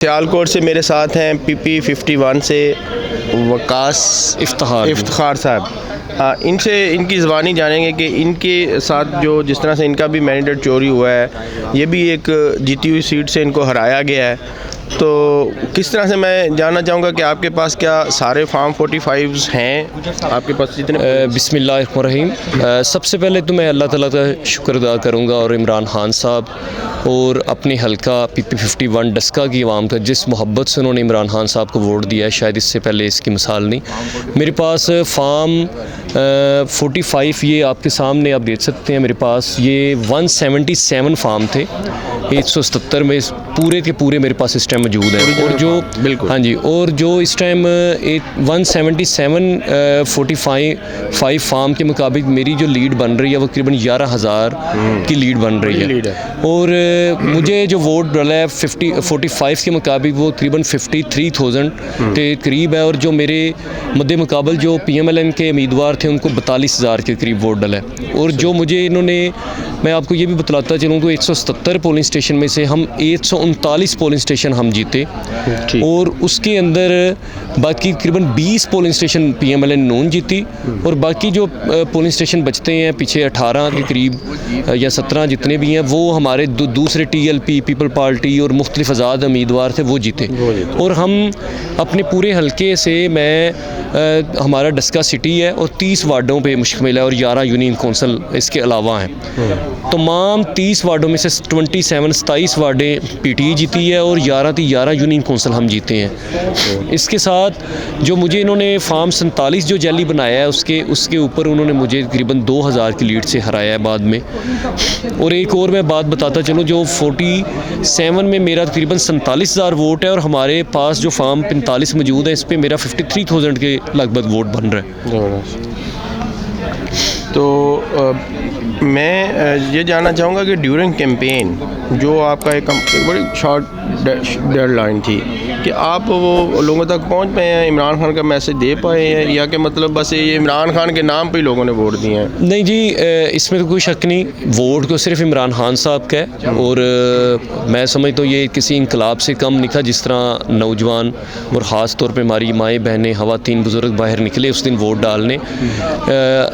सियालकोट से मेरे साथ हैं PP51 से वकास इफ्तिखार साहब। इनसे इनकी ज़बानी जानेंगे कि इनके साथ जो जिस तरह से इनका भी मैंडेट चोरी हुआ है, ये भी एक जीती हुई सीट से इनको हराया गया है। तो किस तरह से मैं जानना चाहूँगा कि आपके पास क्या सारे फार्म 45 हैं आपके पास जितने? बिस्मिल्लाहिर्रहमानिर्रहीम। सबसे पहले तो मैं अल्लाह ताला का शुक्र अदा करूँगा और इमरान खान साहब और अपने हल्का PP51 डस्का की आवाम का जिस मोहब्बत से उन्होंने इमरान खान साहब को वोट दिया है, शायद इससे पहले इसकी मिसाल नहीं। मेरे पास फार्म 45 ये आपके सामने आप देख सकते हैं। मेरे पास ये 177 फार्म थे, 177 में पूरे के पूरे मेरे पास इस टाइम मौजूद है। और जो बिल्कुल हाँ जी, और जो इस टाइम 177 45 फार्म के मुताबिक मेरी जो लीड बन रही है वो तकरीबन 11,000 की लीड बन रही है। और मुझे जो वोट डला है 45 के मुताबिक वो तकरीबन 53,000 के करीब है। और जो मेरे मद्दे मुकाबल जो PMLN के उम्मीदवार थे उनको 42,000 के करीब वोट डला है। और जो मुझे इन्होंने, मैं आपको ये भी बतलाता चलूँ तो 177 पोलिंग स्टेशन में से हम 139 पोलिंग स्टेशन हम जीते। और उसके अंदर बाकी तकरीबन 20 पोलिंग स्टेशन PMLN नून जीती। और बाकी जो पोलिंग स्टेशन बचते हैं पीछे 18 के करीब या 17 जितने भी हैं वो हमारे दूसरे TLP पीपल पार्टी और मुख्तलिफ आज़ाद उम्मीदवार थे वो जीते। और हम अपने पूरे हल्के से हमारा डस्का सिटी है और 30 वार्डों पे मुश्तमिल है और 11 यूनियन कौंसल इसके अलावा हैं। तमाम 30 वार्डों में से 27 वार्डें PTE जीती है और 11 यूनियन कौंसल हम जीते हैं। इसके साथ जो मुझे इन्होंने फार्म 47 जो जैली बनाया है उसके ऊपर उन्होंने मुझे तकरीबन 2,000 की लीड से हराया है बाद में। और एक और मैं बात बताता चलूँ, जो 47 में मेरा तकरीबन 47,000 वोट है और हमारे पास जो फार्म 45 मौजूद है इस पर मेरा 53,000 के लगभग वोट बन रहा है। तो मैं ये जानना चाहूँगा कि ड्यूरिंग कैंपेन जो आपका एक बड़ी शॉर्ट डेडलाइन थी कि आप वो लोगों तक पहुँच पाए हैं, इमरान खान का मैसेज दे पाए हैं, या कि मतलब बस ये इमरान खान के नाम पे ही लोगों ने वोट दिए हैं? नहीं जी, इसमें तो कोई शक नहीं, वोट तो सिर्फ इमरान खान साहब का है। और मैं समझता हूँ ये किसी इनकलाब से कम नहीं था। जिस तरह नौजवान और ख़ास तौर पे हमारी माएँ बहनें ख़वातीन बुज़ुर्ग बाहर निकले उस दिन वोट डालने,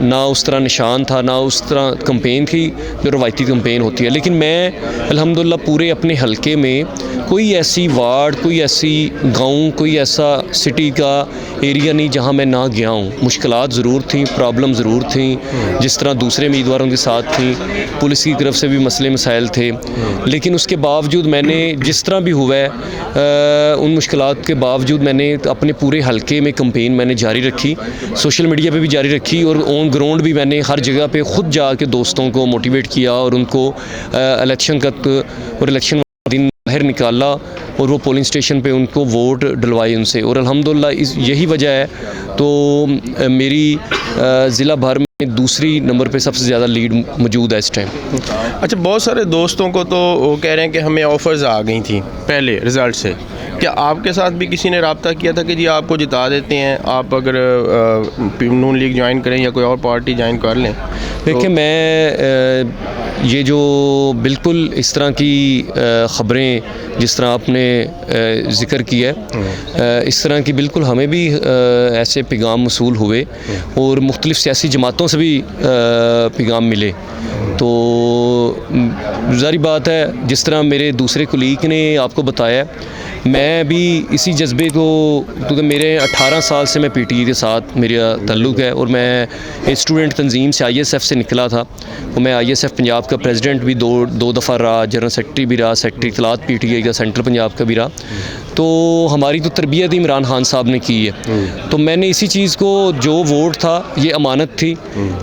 ना उस तरह निशान था ना उस तरह कंपेन थी जो रवायती कंपेन होती है। लेकिन मैं अल्हम्दुलिल्लाह पूरे अपने हलके में कोई ऐसी वार्ड, कोई ऐसी गांव, कोई ऐसा सिटी का एरिया नहीं जहां मैं ना गया हूं। मुश्किलात ज़रूर थी, प्रॉब्लम ज़रूर थी, जिस तरह दूसरे उम्मीदवारों के साथ थी, पुलिस की तरफ से भी मसले मसाइल थे। लेकिन उसके बावजूद मैंने जिस तरह भी हुआ है उन मुश्किलात के बावजूद मैंने अपने पूरे हलके में कंपेन मैंने जारी रखी, सोशल मीडिया पे भी जारी रखी और ऑन ग्राउंड भी मैंने हर जगह पे ख़ुद जाके दोस्तों को मोटिवेट किया और उनको इलेक्शन दिन बाहर निकाला और वो पोलिंग स्टेशन पे उनको वोट डलवाए उनसे। और अल्हम्दुलिल्लाह यही वजह है तो मेरी ज़िला भर में दूसरी नंबर पे सबसे ज़्यादा लीड मौजूद है इस टाइम। अच्छा, बहुत सारे दोस्तों को तो वो कह रहे हैं कि हमें ऑफ़र्स आ गई थी पहले रिज़ल्ट से। क्या आपके साथ भी किसी ने रब्ता किया था कि जी आपको जिता देते हैं, आप अगर नून लीग ज्वाइन करें या कोई और पार्टी ज्वाइन कर लें? देखिए, मैं ये जो बिल्कुल इस तरह की ख़बरें जिस तरह आपने ज़िक्र किया है, इस तरह की बिल्कुल हमें भी ऐसे पैगाम मसूल हुए और मुख्तलिफ़ सियासी जमातों से भी पैगाम मिले। तो ज़ाहिर बात है जिस तरह मेरे दूसरे कुलीग ने आपको बताया, मैं भी इसी जज्बे को, क्योंकि मेरे 18 साल से मैं PTE के साथ मेरा ताल्लुक़ है और मैं एक स्टूडेंट तंजीम से ISF से निकला था। तो मैं ISF पंजाब का प्रेसिडेंट भी दो दफ़ा रहा, जनरल सेक्रेटरी भी रहा, सेक्रेटरी इत्तलात PTI का सेंट्रल पंजाब का भी रहा। तो हमारी तो तरबियत इमरान खान साहब ने की है। तो मैंने इसी चीज़ को, जो वोट था ये अमानत थी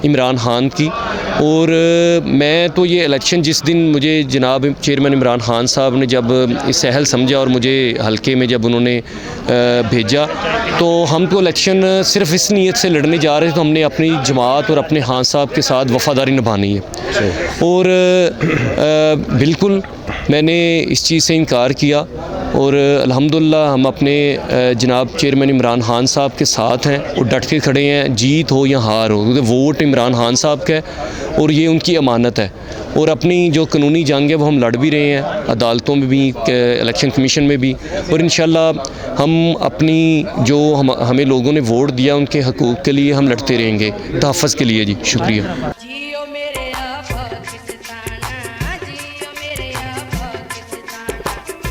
इमरान खान की। और मैं तो ये इलेक्शन जिस दिन मुझे जनाब चेयरमैन इमरान खान साहब ने जब इस सहल समझा और मुझे हल्के में जब उन्होंने भेजा, तो हम तो इलेक्शन सिर्फ इस नीयत से लड़ने जा रहे थे, तो हमने अपनी जमात और अपने खान साहब के साथ वफ़ादारी निभानी है। और बिल्कुल मैंने इस चीज़ से इनकार किया और अल्हम्दुलिल्लाह हम अपने जनाब चेयरमैन इमरान खान साहब के साथ हैं और डट के खड़े हैं, जीत हो या हार हो, क्योंकि वोट इमरान खान साहब का है और ये उनकी अमानत है। और अपनी जो कानूनी जंग है वो हम लड़ भी रहे हैं, अदालतों में भी, इलेक्शन कमीशन में भी, और इंशाल्लाह हम अपनी जो हमें लोगों ने वोट दिया उनके हकूक़ के लिए हम लड़ते रहेंगे, तहफ़्फ़ुज़ के लिए। जी शुक्रिया।